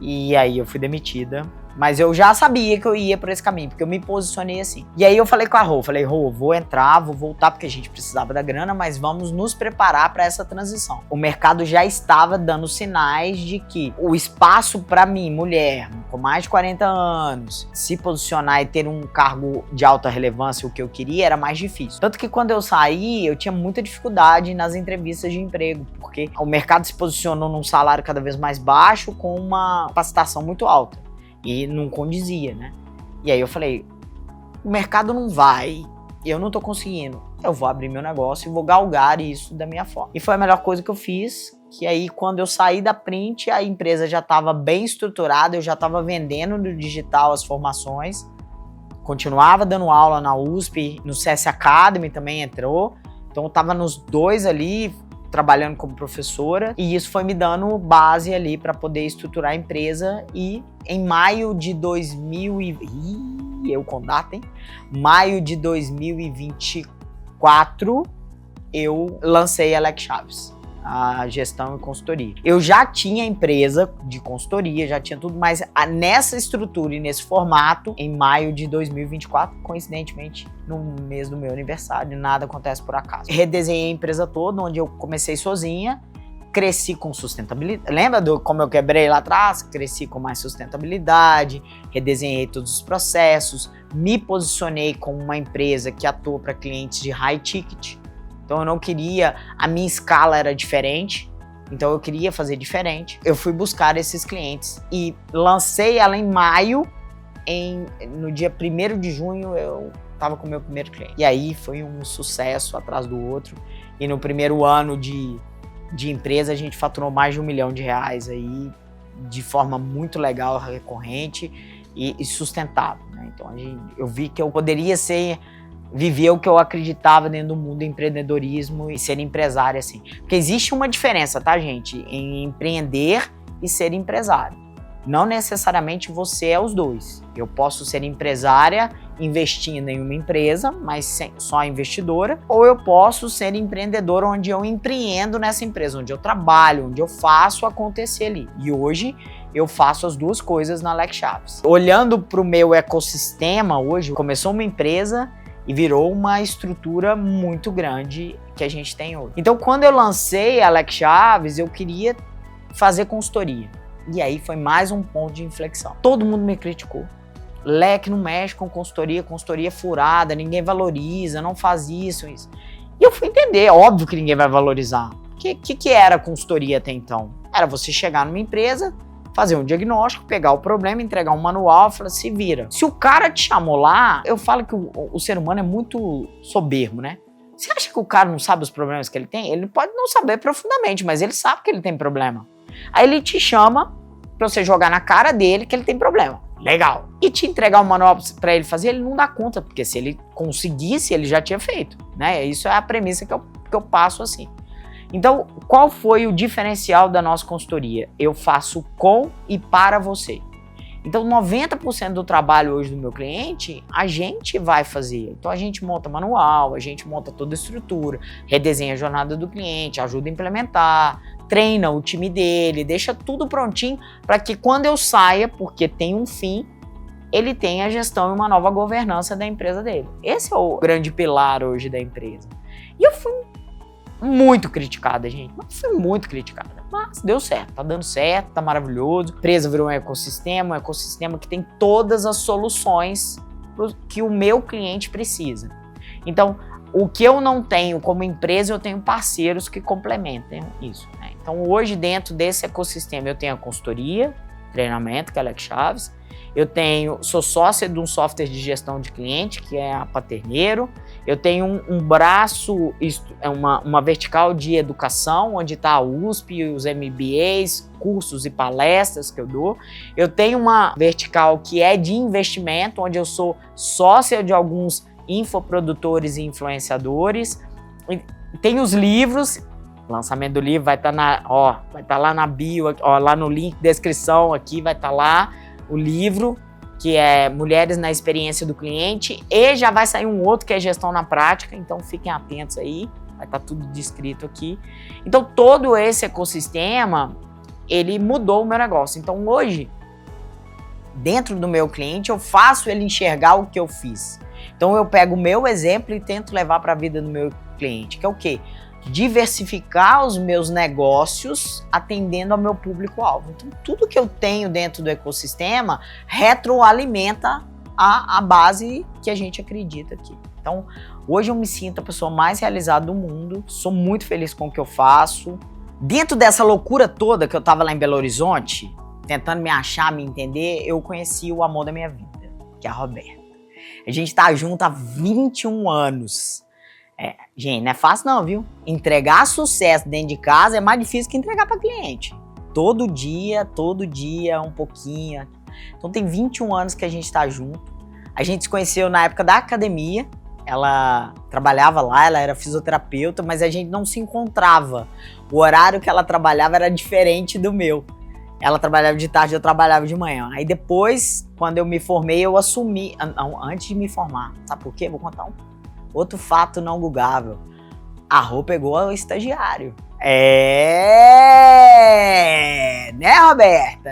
e aí eu fui demitida. Mas eu já sabia que eu ia por esse caminho, porque eu me posicionei assim. E aí eu falei com a Rô, vou entrar, vou voltar, porque a gente precisava da grana, mas vamos nos preparar para essa transição. O mercado já estava dando sinais de que o espaço para mim, mulher, com mais de 40 anos, se posicionar e ter um cargo de alta relevância, o que eu queria, era mais difícil. Tanto que quando eu saí, eu tinha muita dificuldade nas entrevistas de emprego, porque o mercado se posicionou num salário cada vez mais baixo, com uma capacitação muito alta. E não condizia, né? E aí eu falei, o mercado não vai, eu não tô conseguindo, eu vou abrir meu negócio e vou galgar isso da minha forma. E foi a melhor coisa que eu fiz, que aí quando eu saí da Print, a empresa já estava bem estruturada, eu já estava vendendo no digital as formações, continuava dando aula na USP, no CS Academy também entrou, então eu tava nos dois ali, trabalhando como professora, e isso foi me dando base ali para poder estruturar a empresa. E em maio de 2024, eu lancei a Lex Chaves, a gestão e consultoria. Eu já tinha empresa de consultoria, já tinha tudo, mas nessa estrutura e nesse formato, em maio de 2024, coincidentemente, no mês do meu aniversário, nada acontece por acaso. Redesenhei a empresa toda, onde eu comecei sozinha, cresci com sustentabilidade. Lembra como eu quebrei lá atrás? Cresci com mais sustentabilidade, redesenhei todos os processos, me posicionei como uma empresa que atua para clientes de high ticket. Então eu não queria, a minha escala era diferente, então eu queria fazer diferente. Eu fui buscar esses clientes e lancei ela em maio, no dia 1º de junho eu estava com o meu primeiro cliente. E aí foi um sucesso atrás do outro, e no primeiro ano de empresa a gente faturou mais de R$1 milhão aí, de forma muito legal, recorrente e sustentável, né? Então eu vi que eu poderia viver o que eu acreditava dentro do mundo do empreendedorismo e ser empresário, assim. Porque existe uma diferença, tá, gente? Em empreender e ser empresário. Não necessariamente você é os dois. Eu posso ser empresária investindo em uma empresa, mas só investidora, ou eu posso ser empreendedor onde eu empreendo nessa empresa, onde eu trabalho, onde eu faço acontecer ali. E hoje eu faço as duas coisas na Lex Chaves. Olhando para o meu ecossistema hoje, começou uma empresa e virou uma estrutura muito grande que a gente tem hoje. Então, quando eu lancei a Lex Chaves, eu queria fazer consultoria. E aí foi mais um ponto de inflexão. Todo mundo me criticou. Leque não mexe com consultoria furada, ninguém valoriza, não faz isso. E eu fui entender, óbvio que ninguém vai valorizar. O que era consultoria até então? Era você chegar numa empresa, fazer um diagnóstico, pegar o problema, entregar um manual e falar, se vira. Se o cara te chamou lá, eu falo que o ser humano é muito soberbo, né? Você acha que o cara não sabe os problemas que ele tem? Ele pode não saber profundamente, mas ele sabe que ele tem problema. Aí ele te chama pra você jogar na cara dele que ele tem problema. Legal. E te entregar um manual pra ele fazer, ele não dá conta, porque se ele conseguisse, ele já tinha feito, né? Isso é a premissa que eu passo assim. Então, qual foi o diferencial da nossa consultoria? Eu faço com e para você. Então, 90% do trabalho hoje do meu cliente, a gente vai fazer. Então, a gente monta manual, a gente monta toda a estrutura, redesenha a jornada do cliente, ajuda a implementar, treina o time dele, deixa tudo prontinho para que quando eu saia, porque tem um fim, ele tem a gestão e uma nova governança da empresa dele. Esse é o grande pilar hoje da empresa. E eu fui muito criticada, gente. Fui muito criticada. Mas deu certo, tá dando certo, tá maravilhoso. A empresa virou um ecossistema que tem todas as soluções que o meu cliente precisa. Então, o que eu não tenho como empresa, eu tenho parceiros que complementam isso, né? Então, hoje, dentro desse ecossistema, eu tenho a consultoria, treinamento, que é a Alex Chaves. Sou sócia de um software de gestão de cliente, que é a Paterneiro. Eu tenho um braço, uma vertical de educação, onde está a USP, os MBAs, cursos e palestras que eu dou. Eu tenho uma vertical que é de investimento, onde eu sou sócia de alguns infoprodutores e influenciadores. Tem os livros, o lançamento do livro vai estar lá na bio, lá no link de descrição aqui, vai estar lá o livro, que é Mulheres na Experiência do Cliente, e já vai sair um outro que é Gestão na Prática, então fiquem atentos aí, vai estar tudo descrito aqui. Então todo esse ecossistema, ele mudou o meu negócio. Então hoje, dentro do meu cliente, eu faço ele enxergar o que eu fiz. Então eu pego o meu exemplo e tento levar para a vida do meu cliente, que é o quê? Diversificar os meus negócios atendendo ao meu público-alvo. Então tudo que eu tenho dentro do ecossistema retroalimenta a base que a gente acredita aqui. Então hoje eu me sinto a pessoa mais realizada do mundo, sou muito feliz com o que eu faço. Dentro dessa loucura toda que eu estava lá em Belo Horizonte, tentando me achar, me entender, eu conheci o amor da minha vida, que é a Roberta. A gente tá junto há 21 anos. Gente, não é fácil não, viu? Entregar sucesso dentro de casa é mais difícil que entregar para cliente. Todo dia, um pouquinho. Então tem 21 anos que a gente tá junto. A gente se conheceu na época da academia. Ela trabalhava lá, ela era fisioterapeuta, mas a gente não se encontrava. O horário que ela trabalhava era diferente do meu. Ela trabalhava de tarde, eu trabalhava de manhã. Aí depois, quando eu me formei, eu assumi... Não, antes de me formar. Sabe por quê? Vou contar outro fato não googável. A Rô pegou o estagiário. Né, Roberta?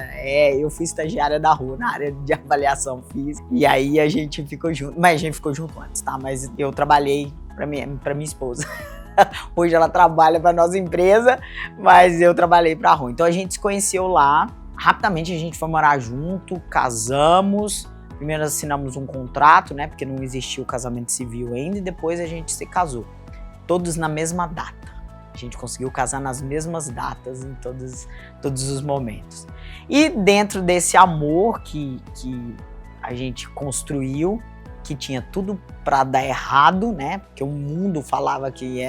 Eu fui estagiária da Rô na área de avaliação física. E aí a gente ficou junto. Mas a gente ficou junto antes, tá? Mas eu trabalhei pra minha esposa. Hoje ela trabalha para nossa empresa, mas eu trabalhei para a Rô. Então a gente se conheceu lá. Rapidamente a gente foi morar junto, casamos. Primeiro assinamos um contrato, né? Porque não existia o casamento civil ainda. E depois a gente se casou. Todos na mesma data. A gente conseguiu casar nas mesmas datas em todos os momentos. E dentro desse amor que a gente construiu, que tinha tudo para dar errado, né? Porque o mundo falava que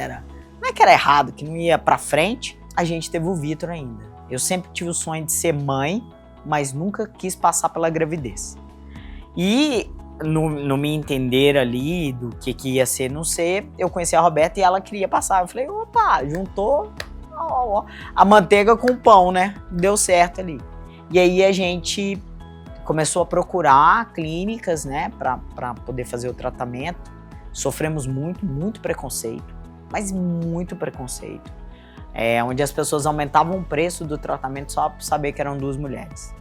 não é que era errado, que não ia para frente. A gente teve o Vitor ainda. Eu sempre tive o sonho de ser mãe, mas nunca quis passar pela gravidez. E no me entender ali do que ia ser, não ser, eu conheci a Roberta e ela queria passar. Eu falei, opa, juntou a manteiga com o pão, né? Deu certo ali. E aí a gente começou a procurar clínicas, né, para poder fazer o tratamento. Sofremos muito preconceito, mas muito preconceito. Onde as pessoas aumentavam o preço do tratamento só para saber que eram duas mulheres.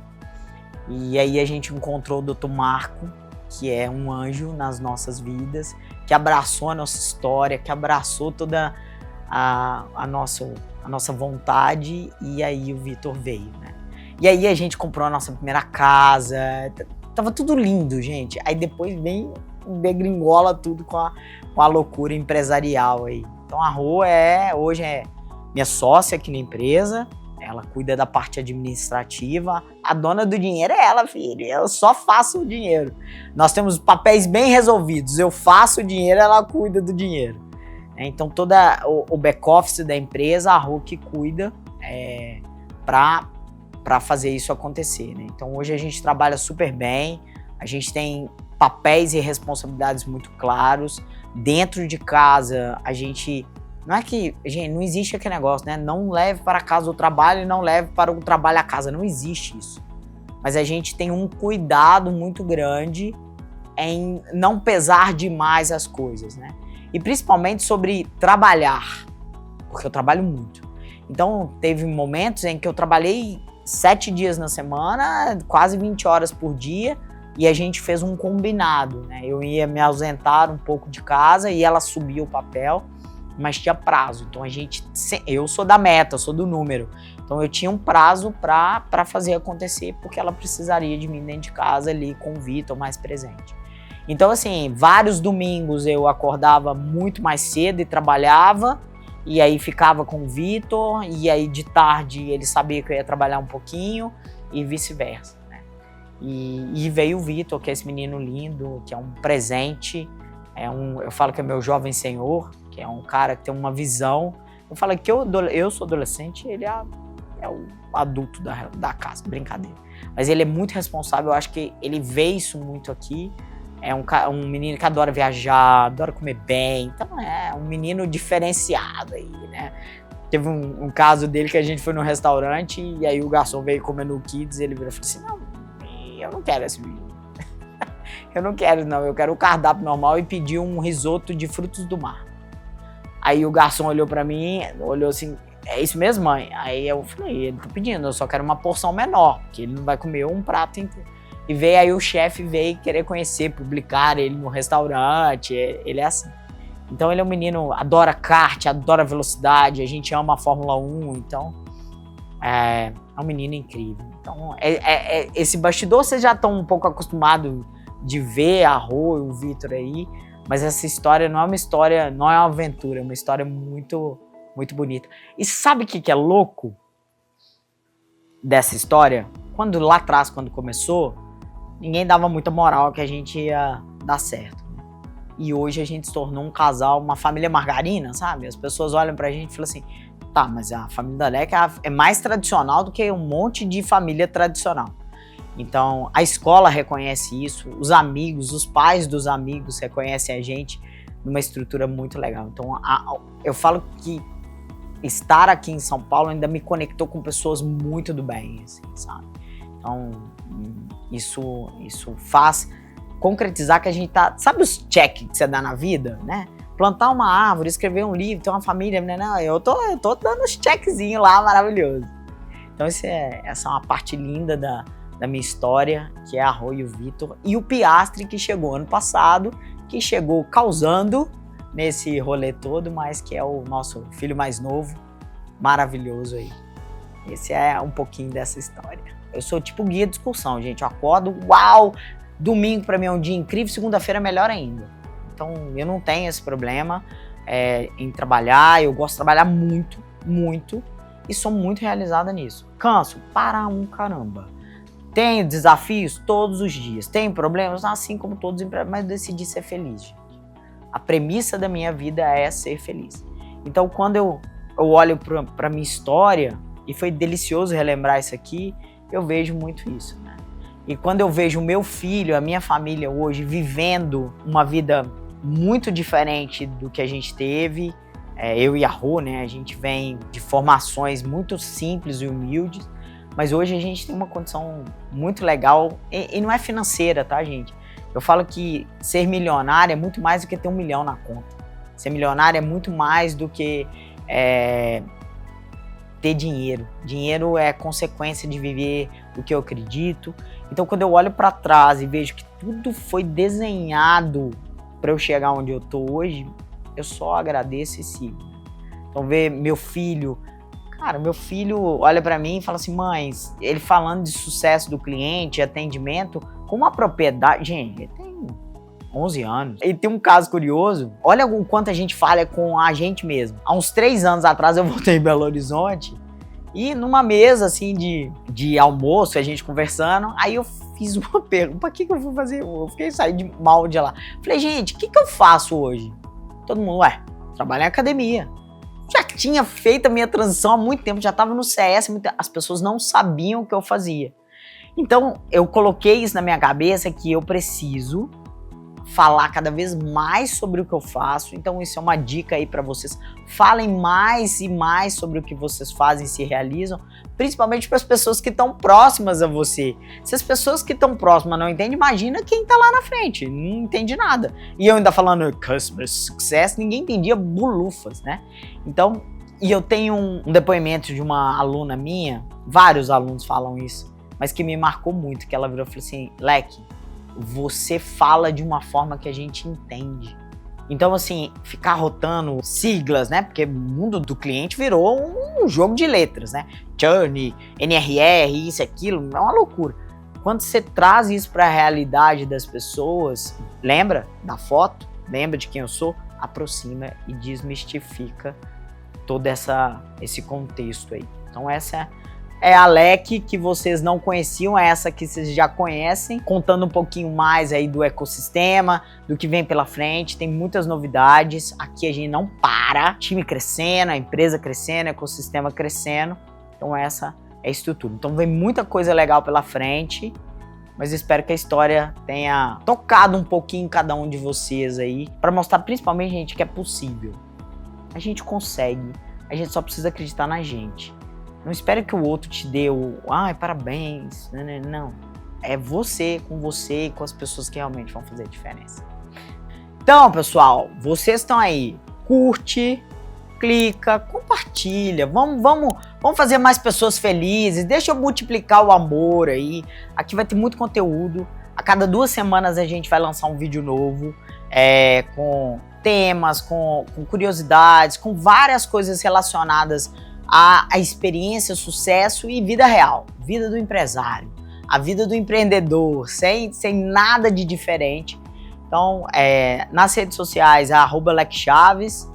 E aí a gente encontrou o Dr. Marco, que é um anjo nas nossas vidas, que abraçou a nossa história, que abraçou toda a nossa vontade, e aí o Vitor veio, né? E aí a gente comprou a nossa primeira casa, tava tudo lindo, gente. Aí depois vem degringola tudo com a loucura empresarial aí. Então a Rô hoje é minha sócia aqui na empresa, ela cuida da parte administrativa, a dona do dinheiro é ela, filho, eu só faço o dinheiro. Nós temos papéis bem resolvidos, eu faço o dinheiro, ela cuida do dinheiro. Então todo o back-office da empresa, a Rô que cuida para fazer isso acontecer, né? Então hoje a gente trabalha super bem, a gente tem papéis e responsabilidades muito claros. Dentro de casa, a gente... Não é que... Gente, não existe aquele negócio, né? Não leve para casa o trabalho e não leve para o trabalho a casa. Não existe isso. Mas a gente tem um cuidado muito grande em não pesar demais as coisas, né? E principalmente sobre trabalhar, porque eu trabalho muito. Então, teve momentos em que eu trabalhei 7 dias na semana, quase 20 horas por dia, e a gente fez um combinado, né? Eu ia me ausentar um pouco de casa e ela subia o papel, mas tinha prazo. Então eu sou da meta, sou do número. Então eu tinha um prazo para fazer acontecer, porque ela precisaria de mim dentro de casa ali com o Vitor mais presente. Então assim, vários domingos eu acordava muito mais cedo e trabalhava, e aí ficava com o Vitor, e aí de tarde ele sabia que eu ia trabalhar um pouquinho, e vice-versa, né? E veio o Vitor, que é esse menino lindo, que é um presente, eu falo que é meu jovem senhor, que é um cara que tem uma visão. Eu falo que eu sou adolescente, ele é o adulto da casa, brincadeira. Mas ele é muito responsável, eu acho que ele vê isso muito aqui. É um menino que adora viajar, adora comer bem, então é um menino diferenciado aí, né? Teve um caso dele que a gente foi no restaurante e aí o garçom veio comer no Kids e ele virou e falou assim, não, eu não quero esse menino. Eu não quero não, eu quero o cardápio normal e pedi um risoto de frutos do mar. Aí o garçom olhou pra mim, olhou assim, é isso mesmo, mãe? Aí eu falei, ele tá pedindo, eu só quero uma porção menor, porque ele não vai comer um prato inteiro. E veio aí o chefe veio querer conhecer, publicar ele no restaurante, ele é assim. Então ele é um menino, adora kart, adora velocidade, a gente ama a Fórmula 1, então é um menino incrível. Então esse bastidor vocês já estão um pouco acostumados de ver a Rô e o Vitor aí, mas essa história não é uma história, não é uma aventura, é uma história muito, muito bonita. E sabe o que é louco dessa história? Lá atrás, quando começou, ninguém dava muita moral que a gente ia dar certo. E hoje a gente se tornou um casal, uma família margarina, sabe? As pessoas olham pra gente e falam assim, tá, mas a família da Leca é mais tradicional do que um monte de família tradicional. Então, a escola reconhece isso, os amigos, os pais dos amigos reconhecem a gente numa estrutura muito legal. Então, eu falo que estar aqui em São Paulo ainda me conectou com pessoas muito do bem, assim, sabe? Então, isso faz concretizar que a gente tá... Sabe os check que você dá na vida, né? Plantar uma árvore, escrever um livro, ter uma família, né? Não, eu tô dando os checkzinhos lá, maravilhoso. Então, essa é uma parte linda da minha história, que é a Rô e o Vitor. E o Piastri, que chegou ano passado, que chegou causando nesse rolê todo, mas que é o nosso filho mais novo, maravilhoso aí. Esse é um pouquinho dessa história. Eu sou tipo guia de excursão, gente. Eu acordo, uau! Domingo pra mim é um dia incrível, segunda-feira é melhor ainda. Então eu não tenho esse problema em trabalhar, eu gosto de trabalhar muito, muito, e sou muito realizada nisso. Canso? Para um caramba. Tenho desafios todos os dias, tenho problemas, assim como todos os empregados, mas eu decidi ser feliz, gente. A premissa da minha vida é ser feliz. Então quando eu olho pra minha história, e foi delicioso relembrar isso aqui, eu vejo muito isso, né? E quando eu vejo o meu filho, a minha família hoje, vivendo uma vida muito diferente do que a gente teve, eu e a Rô, né? A gente vem de formações muito simples e humildes, mas hoje a gente tem uma condição muito legal, e não é financeira, tá, gente? Eu falo que ser milionário é muito mais do que ter 1 milhão na conta. Ser milionário é muito mais do que ter dinheiro. Dinheiro é consequência de viver o que eu acredito. Então, quando eu olho para trás e vejo que tudo foi desenhado para eu chegar onde eu tô hoje, eu só agradeço e sigo. Então, ver meu filho... Cara, meu filho olha para mim e fala assim, mãe, ele falando de sucesso do cliente, atendimento, com uma propriedade... Gente, ele tem 11 anos. Ele tem um caso curioso. Olha o quanto a gente falha com a gente mesmo. Há uns 3 anos atrás eu voltei em Belo Horizonte e numa mesa assim de almoço, a gente conversando, aí eu fiz uma pergunta, para que eu vou fazer? Eu fiquei saindo mal de lá. Falei, gente, o que eu faço hoje? Todo mundo, trabalho em academia. Já tinha feito a minha transição há muito tempo, já estava no CS, as pessoas não sabiam o que eu fazia. Então, eu coloquei isso na minha cabeça que eu preciso falar cada vez mais sobre o que eu faço. Então isso é uma dica aí para vocês. Falem mais e mais sobre o que vocês fazem e se realizam, principalmente para as pessoas que estão próximas a você. Se as pessoas que estão próximas não entendem, imagina quem está lá na frente, não entende nada. E eu ainda falando Customer Success, ninguém entendia bulufas, né? Então, e eu tenho um depoimento de uma aluna minha, vários alunos falam isso, mas que me marcou muito, que ela virou e falou assim, Leque, você fala de uma forma que a gente entende. Então, assim, ficar rotando siglas, né? Porque o mundo do cliente virou um jogo de letras, né? Churn, NRR, isso, aquilo, é uma loucura. Quando você traz isso para a realidade das pessoas, lembra da foto? Lembra de quem eu sou? Aproxima e desmistifica todo esse contexto aí. Então essa é a LEC que vocês não conheciam, é essa que vocês já conhecem, contando um pouquinho mais aí do ecossistema, do que vem pela frente, tem muitas novidades, aqui a gente não para, time crescendo, a empresa crescendo, o ecossistema crescendo, então essa é a estrutura. Então vem muita coisa legal pela frente, mas espero que a história tenha tocado um pouquinho em cada um de vocês aí, para mostrar principalmente, gente, que é possível. A gente consegue, a gente só precisa acreditar na gente. Não espere que o outro te dê parabéns, não. É você e com as pessoas que realmente vão fazer a diferença. Então, pessoal, vocês estão aí, curte, clica, compartilha, vamos fazer mais pessoas felizes, deixa eu multiplicar o amor aí. Aqui vai ter muito conteúdo, a cada 2 semanas a gente vai lançar um vídeo novo, com temas, com curiosidades, com várias coisas relacionadas à experiência, sucesso e vida real, vida do empresário, a vida do empreendedor, sem nada de diferente. Então, nas redes sociais, @LecChaves,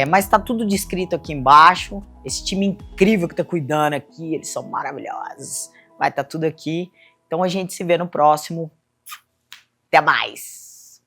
mas tá tudo descrito aqui embaixo. Esse time incrível que tá cuidando aqui, eles são maravilhosos. Vai estar tudo aqui. Então a gente se vê no próximo. Até mais!